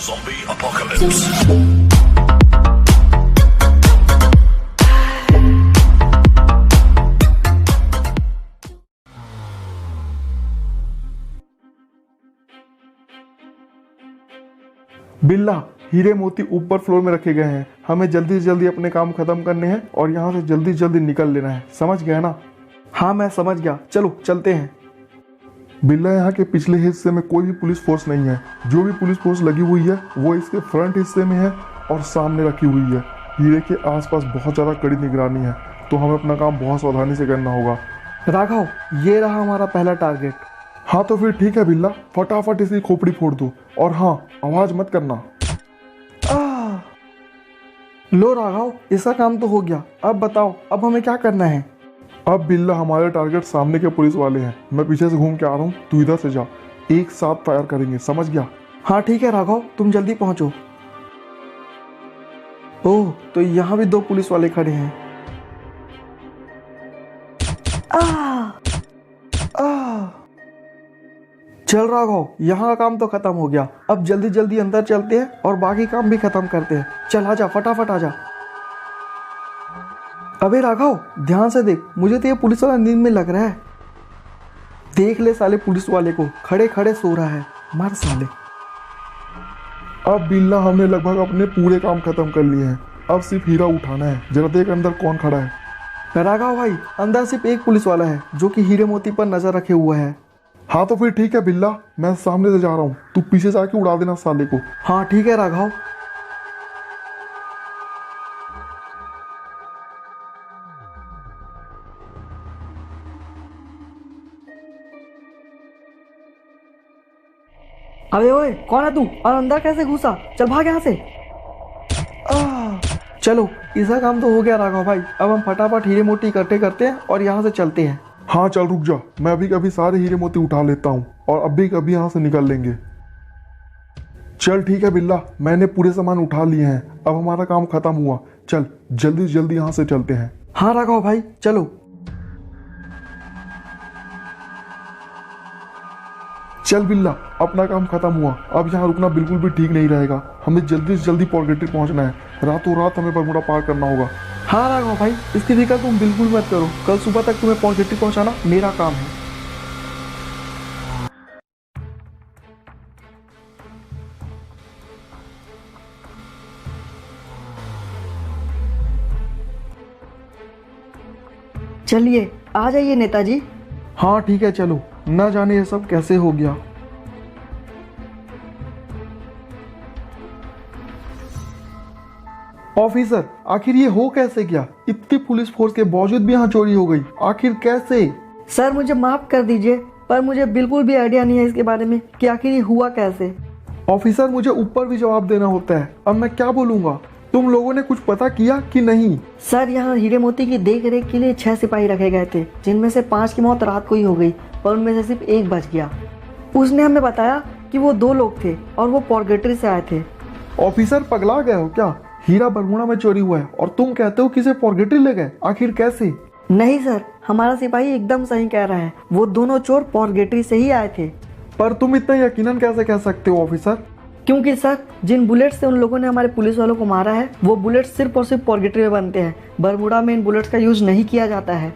Zombie apocalypse. बिल्ला, हीरे मोती ऊपर फ्लोर में रखे गए हैं। हमें जल्दी से जल्दी अपने काम खत्म करने हैं और यहाँ से जल्दी से जल्दी निकल लेना है। समझ गया ना? हाँ, मैं समझ गया। चलो चलते हैं। बिल्ला, यहाँ के पिछले हिस्से में कोई भी पुलिस फोर्स नहीं है। जो भी पुलिस फोर्स लगी हुई है वो इसके फ्रंट हिस्से में है और सामने रखी हुई है। हीरे के आसपास बहुत ज़्यादा कड़ी निगरानी है, तो हमें अपना काम बहुत सावधानी से करना होगा। राघव, ये रहा हमारा पहला टारगेट। हाँ तो फिर ठीक है बिल्ला, फटाफट इसकी खोपड़ी फोड़ दो और हाँ, आवाज मत करना। लो राघव, इसका काम तो हो गया। अब बताओ, अब हमें क्या करना है? अब बिल्ला, हमारे टारगेट सामने के पुलिस वाले हैं। मैं पीछे से घूम के आ रहा हूँ, तू इधर से जा। एक साथ फायर करेंगे, समझ गया? हाँ ठीक है राघव, तुम जल्दी पहुंचो। ओह, तो यहाँ भी दो पुलिस वाले खड़े हैं। चल राघव, यहाँ का काम तो खत्म हो गया। अब जल्दी जल्दी अंदर चलते हैं और बाकी काम भी खत्म करते हैं। चल आजा, फटाफट आजा। अबे राघव, ध्यान से देख, मुझे तो ये पुलिस वाला नींद में लग रहा है। देख ले साले पुलिस वाले को, खड़े खड़े सो रहा है। मर साले। अब बिल्ला, हमने लगभग अपने पूरे काम खत्म कर लिए हैं। अब सिर्फ हीरा उठाना है। जरा देख अंदर कौन खड़ा है। राघव भाई, अंदर सिर्फ एक पुलिस वाला है जो कि हीरे मोती पर नजर रखे हुआ है। हाँ तो फिर ठीक है बिल्ला, मैं सामने से जा रहा हूँ, तू पीछे से आके उड़ा देना साले को। हाँ ठीक है राघव। अबे ओए, कौन है तू और अंदर कैसे घुसा? चल भाग यहाँ से। चलो, इसका काम तो हो गया राघव भाई। अब हम फटाफट हीरे मोती इकट्ठे करते हैं और यहाँ से चलते हैं। हाँ चल रुक जा, मैं अभी कभी सारे हीरे मोती उठा लेता हूँ और अभी कभी यहाँ से निकल लेंगे। चल ठीक है बिल्ला, मैंने पूरे सामान उठा लिए हैं। अब हमारा काम खत्म हुआ। चल जल्दी जल्दी यहाँ से चलते हैं। हाँ राघव भाई, चलो। चल बिल्ला, अपना काम खत्म हुआ। अब यहाँ रुकना बिल्कुल भी ठीक नहीं रहेगा। हमें जल्दी से जल्दी पोर्गेटरी पहुँचना है। रातों रात हमें बरमुडा पार करना होगा। हाँ राघव भाई, इसकी फिक्र तुम बिल्कुल मत करो। कल सुबह तक तुम्हें पोर्गेटरी पहुँचाना मेरा काम है। चलिए, आ जाइए नेताजी। हाँ ठीक है, चलो। न जाने ये सब कैसे हो गया। ऑफिसर, आखिर ये हो कैसे गया? इतनी पुलिस फोर्स के बावजूद भी यहाँ चोरी हो गई, आखिर कैसे? सर मुझे माफ कर दीजिए, पर मुझे बिल्कुल भी आइडिया नहीं है इसके बारे में कि आखिर ये हुआ कैसे। ऑफिसर, मुझे ऊपर भी जवाब देना होता है। अब मैं क्या बोलूँगा? तुम लोगों ने कुछ पता किया कि नहीं? सर, यहाँ हीरे मोती की देख रेख के लिए 6 सिपाही रखे गए थे, जिनमें से 5 की मौत रात को ही हो गई, पर उनमें से सिर्फ एक बच गया। उसने हमें बताया कि वो 2 लोग थे और वो पोर्गेटरी से आए थे। ऑफिसर, पगला गए हो क्या? हीरा बरमुडा में चोरी हुआ है और तुम कहते हो कि इसे पोर्गेटरी ले गए? आखिर कैसे? नहीं सर, हमारा सिपाही एकदम सही कह रहा है। वो दोनों चोर पोर्गेटरी से ही आए थे। पर तुम इतना यकीनन कैसे कह सकते हो ऑफिसर? क्योंकि सर, जिन बुलेट से उन लोगों ने हमारे पुलिस वालों को मारा है, वो बुलेट सिर्फ और सिर्फ पोर्गेटरी में बनते हैं। बरमुडा में इन बुलेट्स का यूज नहीं किया जाता है।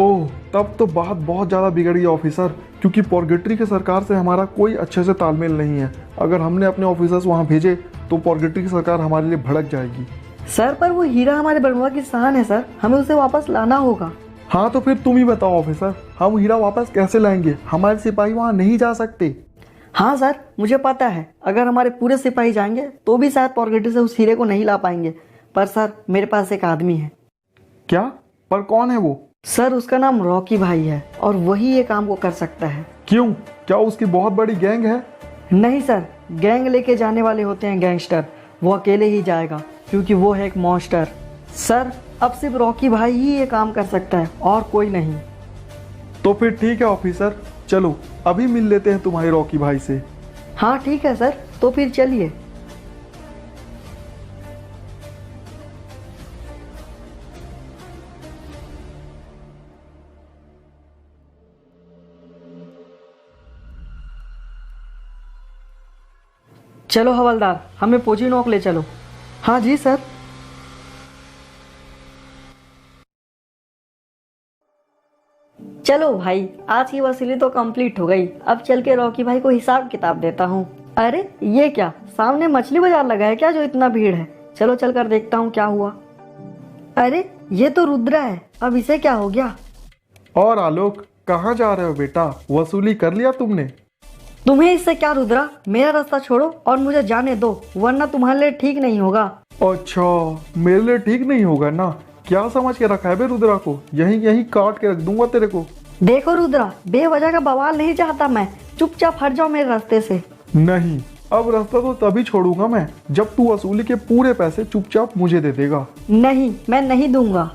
ओह, तब तो बात बहुत ज़्यादा बिगड़ गई ऑफिसर, क्योंकि पोर्गेटरी की सरकार से हमारा कोई अच्छे से तालमेल नहीं है। अगर हमने अपने ऑफिसर्स वहाँ भेजे तो पोर्गेटरी की सरकार हमारे लिए भड़क जाएगी। सर, पर वो हीरा हमारे बरमुडा की शान है सर, हमें उसे वापस लाना होगा। हाँ तो फिर तुम ही बताओ ऑफिसर, हम हीरा वापस कैसे लाएंगे? हमारे सिपाही वहाँ नहीं जा सकते। हाँ सर, मुझे पता है, अगर हमारे पूरे सिपाही जाएंगे तो भी शायद पोर्गेटरी से उस हीरे को नहीं ला पाएंगे। पर सर, मेरे पास एक आदमी है। क्या? पर कौन है वो? सर, उसका नाम रॉकी भाई है और वही ये काम को कर सकता है। क्यों? क्या उसकी बहुत बड़ी गैंग है? नहीं सर, गैंग लेके जाने वाले होते हैं गैंगस्टर। वो अकेले ही जाएगा क्योंकि वो है एक मॉन्स्टर। सर, अब सिर्फ रॉकी भाई ही ये काम कर सकता है और कोई नहीं। तो फिर ठीक है ऑफिसर, चलो अभी मिल लेते हैं तुम्हारे रॉकी भाई से। हाँ ठीक है सर, तो फिर चलिए। चलो हवलदार, हमें पोचीनोक ले चलो। हाँ जी सर। चलो भाई, आज की वसूली तो कंप्लीट हो गई। अब चल के रॉकी भाई को हिसाब किताब देता हूँ। अरे ये क्या, सामने मछली बाजार लगा है क्या जो इतना भीड़ है? चलो चल कर देखता हूँ क्या हुआ। अरे ये तो रुद्रा है, अब इसे क्या हो गया? और आलोक, कहाँ जा रहे हो बेटा? वसूली कर लिया तुमने? तुम्हें इससे क्या रुद्रा, मेरा रास्ता छोड़ो और मुझे जाने दो, वरना तुम्हारे लिए ठीक नहीं होगा। अच्छा, मेरे लिए ठीक नहीं होगा ना? क्या समझ के रखा है बे रुद्रा को? यहीं यहीं काट के रख दूंगा तेरे को। देखो रुद्रा, बेवजह का बवाल नहीं चाहता मैं, चुपचाप हट जाओ मेरे रास्ते से। नहीं, अब रास्ता तो तभी छोड़ूंगा मैं जब तू वसूली के पूरे पैसे चुपचाप मुझे दे देगा। नहीं, मैं नहीं दूंगा।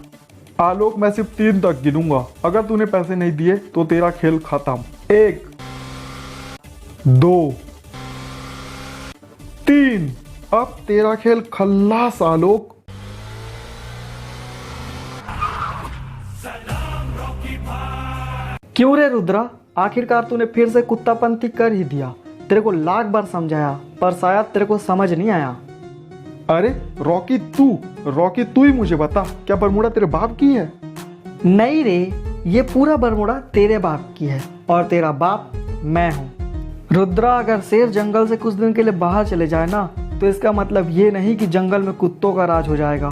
आलोक, मैं सिर्फ 3 तक गिनूंगा। अगर तूने पैसे नहीं दिए तो तेरा खेल खत्म। 1 2 3। अब तेरा खेल खल्लास आलोक। क्यों रे रुद्रा, आखिरकार तूने फिर से कुत्तापंती कर ही दिया। तेरे को लाख बार समझाया पर शायद तेरे को समझ नहीं आया। अरे रॉकी तू ही मुझे बता, क्या बरमूडा तेरे बाप की है? नहीं रे, ये पूरा बरमूडा तेरे बाप की है और तेरा बाप मैं हूँ। रुद्रा, अगर शेर जंगल से कुछ दिन के लिए बाहर चले जाए ना, तो इसका मतलब ये नहीं कि जंगल में कुत्तों का राज हो जाएगा।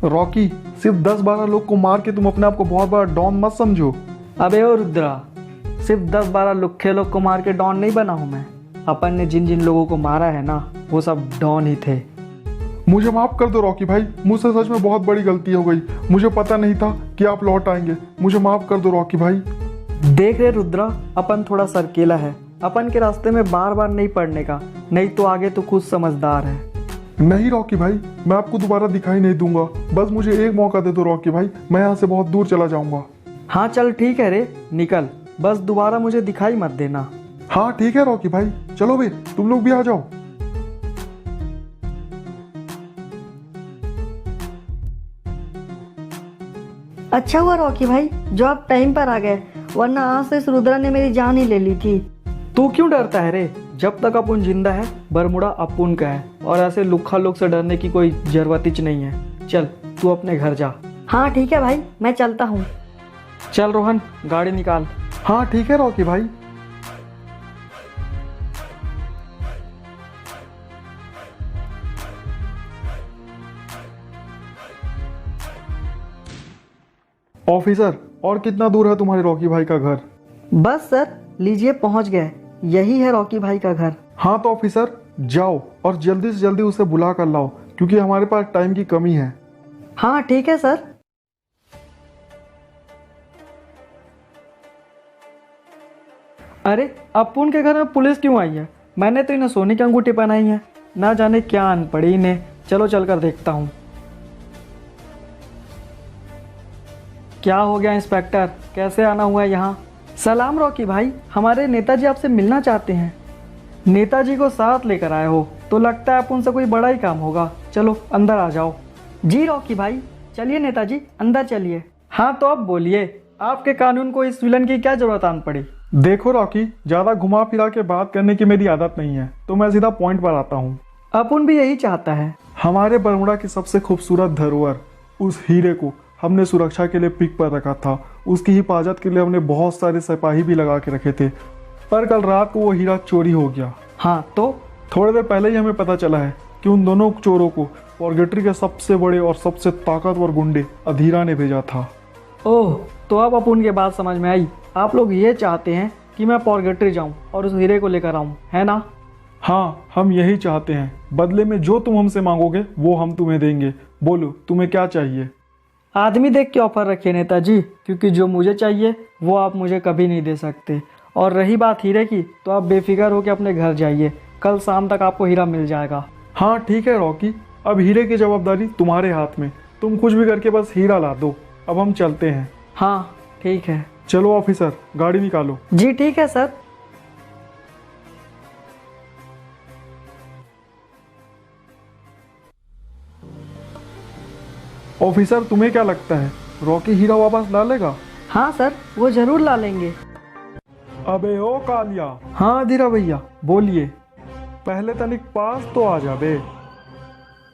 रॉकी, सिर्फ 10-12 लोग को मार के तुम अपने आप को बहुत बड़ा डॉन मत समझो। अबे ओ रुद्रा, सिर्फ 10-12 लुक्खे लोग को मार के डॉन नहीं बना हूँ मैं। अपन ने जिन जिन लोगों को मारा है ना, वो सब डॉन ही थे। मुझे माफ कर दो रॉकी भाई, मुझसे सच में बहुत बड़ी गलती हो गई। मुझे पता नहीं था कि आप लौट आएंगे। मुझे माफ कर दो रॉकी भाई। देख रहे रुद्रा, अपन थोड़ा सरकेला है, अपन के रास्ते में बार बार नहीं पड़ने का, नहीं तो आगे तो खुद समझदार है। नहीं रॉकी भाई, मैं आपको दोबारा दिखाई नहीं दूंगा। बस मुझे एक मौका दे दो रॉकी भाई, मैं यहाँ से बहुत दूर चला जाऊंगा। हाँ चल ठीक है रे, निकल, बस दोबारा मुझे दिखाई मत देना। हाँ ठीक है रॉकी भाई, चलो बे, तुम लोग भी आ जाओ। अच्छा हुआ रॉकी भाई जो आप टाइम पर आ गए, वरना आज से इस रुद्रा ने मेरी जान ही ले ली थी। तू क्यों डरता है रे? जब तक अपन जिंदा है, बरमुडा अपुन का है और ऐसे लुक्खा लोग से डरने की कोई जरूरत ही नहीं है। चल तू अपने घर जा। हाँ ठीक है भाई, मैं चलता हूँ। चल रोहन, गाड़ी निकाल। हाँ ठीक है रॉकी भाई। ऑफिसर, और कितना दूर है तुम्हारे रॉकी भाई का घर? बस सर, लीजिए पहुंच गए, यही है रॉकी भाई का घर। हाँ तो ऑफिसर, जाओ और जल्दी से जल्दी उसे बुला कर लाओ, क्योंकि हमारे पास टाइम की कमी है। हाँ ठीक है सर। अरे अपुन के घर में पुलिस क्यों आई है? मैंने तो इन्हें सोने की अंगूठी पहनाई है, ना जाने क्या अनपढ़ी इन्हें। चलो चल कर देखता हूँ। क्या हो गया इंस्पेक्टर, कैसे आना हुआ है यहाँ? सलाम रॉकी भाई, हमारे नेताजी आपसे मिलना चाहते हैं। नेताजी को साथ लेकर आए हो तो लगता है अपन से कोई बड़ा ही काम होगा। चलो अंदर आ जाओ। जी रॉकी भाई, चलिए नेताजी अंदर चलिए। हाँ तो अब बोलिए, आपके कानून को इस विलन की क्या जरूरत आन पड़ी? देखो रॉकी, ज्यादा घुमा फिरा के बात करने की मेरी आदत नहीं है, तो मैं सीधा पॉइंट पर आता हूँ। अपन भी यही चाहता है। हमारे बरमुडा की सबसे खूबसूरत धरोहर, उस हीरे को हमने सुरक्षा के लिए पिक पर रखा था। उसकी हिफाजत के लिए हमने बहुत सारे सिपाही भी लगा के रखे थे, पर कल रात को वो हीरा चोरी हो गया। हाँ तो थोड़ी देर पहले ही हमें पता चला है कि उन दोनों चोरों को पॉर्गेटरी के सबसे बड़े और सबसे ताकतवर गुंडे अधीरा ने भेजा था। ओह, तो अब अपन की बात समझ में आई। आप लोग ये चाहते हैं कि मैं पॉर्गेटरी जाऊं और उस हीरे को लेकर आऊं, है ना? हाँ, हम यही चाहते हैं। बदले में जो तुम हमसे मांगोगे वो हम तुम्हें देंगे। बोलो तुम्हें क्या चाहिए? आदमी देख के ऑफर रखिए नेताजी, क्योंकि जो मुझे चाहिए वो आप मुझे कभी नहीं दे सकते। और रही बात हीरे की, तो आप बेफिक्र होकर अपने घर जाइए, कल शाम तक आपको हीरा मिल जाएगा। हाँ ठीक है रॉकी, अब हीरे की जवाबदारी तुम्हारे हाथ में। तुम कुछ भी करके बस हीरा ला दो। अब हम चलते हैं। हाँ ठीक है। चलो ऑफिसर, गाड़ी निकालो। जी ठीक है सर। ऑफिसर, तुम्हें क्या लगता है रॉकी हीरा वापस ला लेगा? हाँ सर, वो जरूर ला लेंगे। अबे ओ कालिया। हाँ अधीरा भैया बोलिए। पहले तनिक पास तो आ जा बे।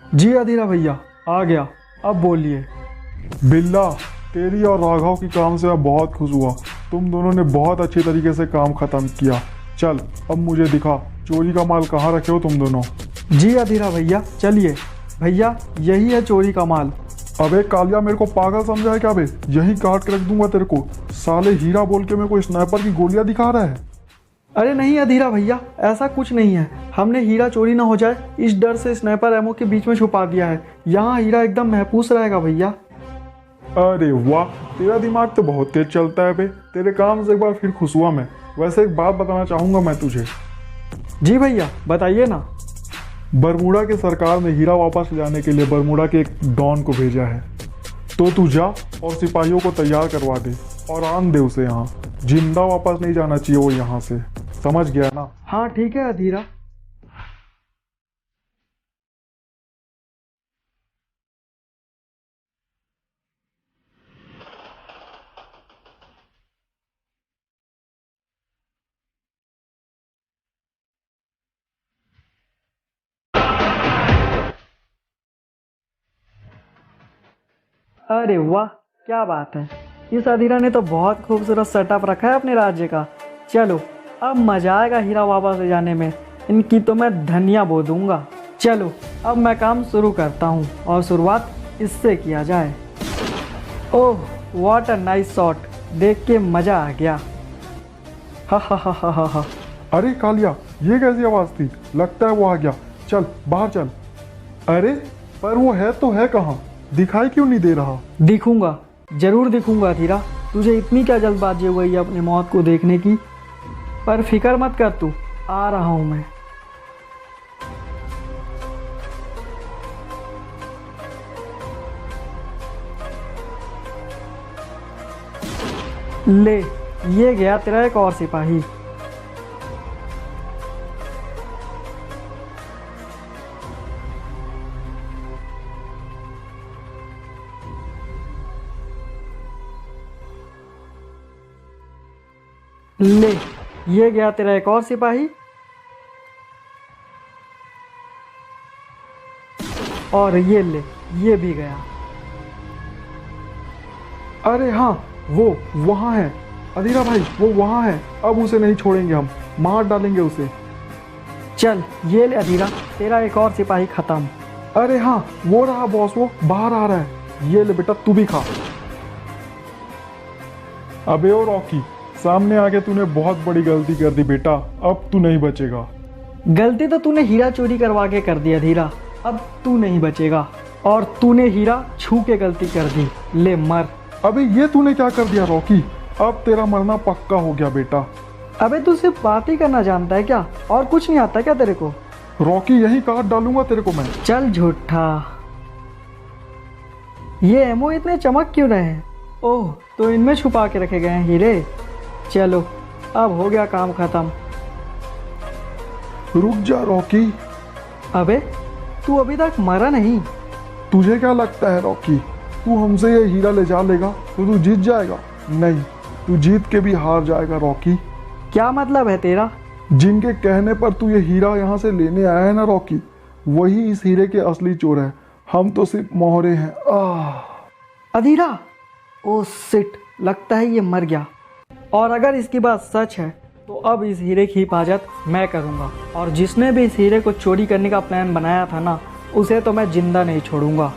जी अधीरा भैया आ गया, अब बोलिए। बिल्ला, तेरी और राघव की काम से मैं बहुत खुश हुआ। तुम दोनों ने बहुत अच्छे तरीके से काम खत्म किया। चल अब मुझे दिखा चोरी का माल कहाँ रखे हो तुम दोनों। जी अधीरा भैया चलिए। भैया यही है चोरी का माल। अबे कालिया, मेरे को पागल समझा है क्या बे? यही काट के रख दूंगा तेरे को। साले हीरा बोल के मेरे को स्नाइपर की गोलियां दिखा रहा है। अरे नहीं अधीरा भैया, ऐसा कुछ नहीं है। हमने हीरा चोरी ना हो जाए इस डर से स्नाइपर एमओ के बीच में छुपा दिया है। यहाँ हीरा एकदम महफूज रहेगा भैया। अरे वाह, तेरा दिमाग तो बहुत तेज चलता है बे। तेरे काम से एक बार फिर खुश हुआ मैं। वैसे एक बात बताना चाहूंगा मैं तुझे। जी भैया बताइए ना। बरमूडा की सरकार ने हीरा वापस ले जाने के लिए बरमूडा के एक डॉन को भेजा है, तो तू जा और सिपाहियों को तैयार करवा दे और आन दे उसे। यहाँ जिंदा वापस नहीं जाना चाहिए वो यहाँ से, समझ गया ना? हाँ ठीक है अधीरा। अरे वाह क्या बात है, इस अधीरा ने तो बहुत खूबसूरत सेटअप रखा है अपने राज्य का। चलो अब मजा आएगा हीरा वापस ले जाने में। इनकी तो मैं धनिया बो दूंगा। चलो अब मैं काम शुरू करता हूँ और शुरुआत इससे किया जाए। Oh what a nice shot, देख के मजा आ गया। हा हा हा हा हा हा। अरे कालिया, ये कैसी आवाज थी? लगता है वो आ गया। चल बाहर चल। अरे पर वो है तो है कहाँ? दिखाई क्यों नहीं दे रहा? दिखूंगा, जरूर दिखूंगा अधीरा। तुझे इतनी क्या जल्दबाजी हो गई है अपनी मौत को देखने की? पर फिक्र मत कर तू, आ रहा हूं मैं। ले, ये गया तेरा एक और सिपाही। ले, ये गया तेरा एक और सिपाही। और ये ले, ये भी गया। अरे हाँ, वो वहाँ है अधीरा भाई, वो वहाँ है। अब उसे नहीं छोड़ेंगे, हम मार डालेंगे उसे। चल ये ले अधीरा, तेरा एक और सिपाही खत्म। अरे हाँ वो रहा बॉस, वो बाहर आ रहा है। ये ले बेटा, तू भी खा। अबे ओ रॉकी, सामने आके तूने बहुत बड़ी गलती कर दी बेटा। अब तू नहीं बचेगा। गलती तो तूने हीरा चोरी करवा के कर दी अधीरा, अब तू नहीं बचेगा। और तूने हीरा छू के गलती कर दी, ले मर। अबे ये तूने क्या कर दिया रॉकी? अब तेरा मरना पक्का हो गया बेटा। अबे तू सिर्फ बात ही करना जानता है क्या, और कुछ नहीं आता क्या तेरे को? रॉकी यही काट डालूंगा तेरे को मैं। चल झूठा। ये एमओ इतने चमक क्यों रहे हैं? ओह, तो इनमें छुपा के रखे गए हैं हीरे। चलो अब हो गया काम खत्म। रुक जा रॉकी। अबे तू अभी तक मरा नहीं। तुझे क्या लगता है रॉकी, तू हमसे ये हीरा ले जा लेगा तो तू जीत जाएगा? नहीं, तू जीत के भी हार जाएगा रॉकी। क्या मतलब है तेरा? जिनके कहने पर तू ये हीरा यहाँ से लेने आया है ना रॉकी, वही इस हीरे के असली चोर है। हम तो सिर्फ मोहरे हैं। अधीरा, ओ सिट, लगता है ये मर गया। और अगर इसकी बात सच है तो अब इस हीरे की हिफाजत मैं करूँगा, और जिसने भी इस हीरे को चोरी करने का प्लान बनाया था ना, उसे तो मैं जिंदा नहीं छोड़ूंगा।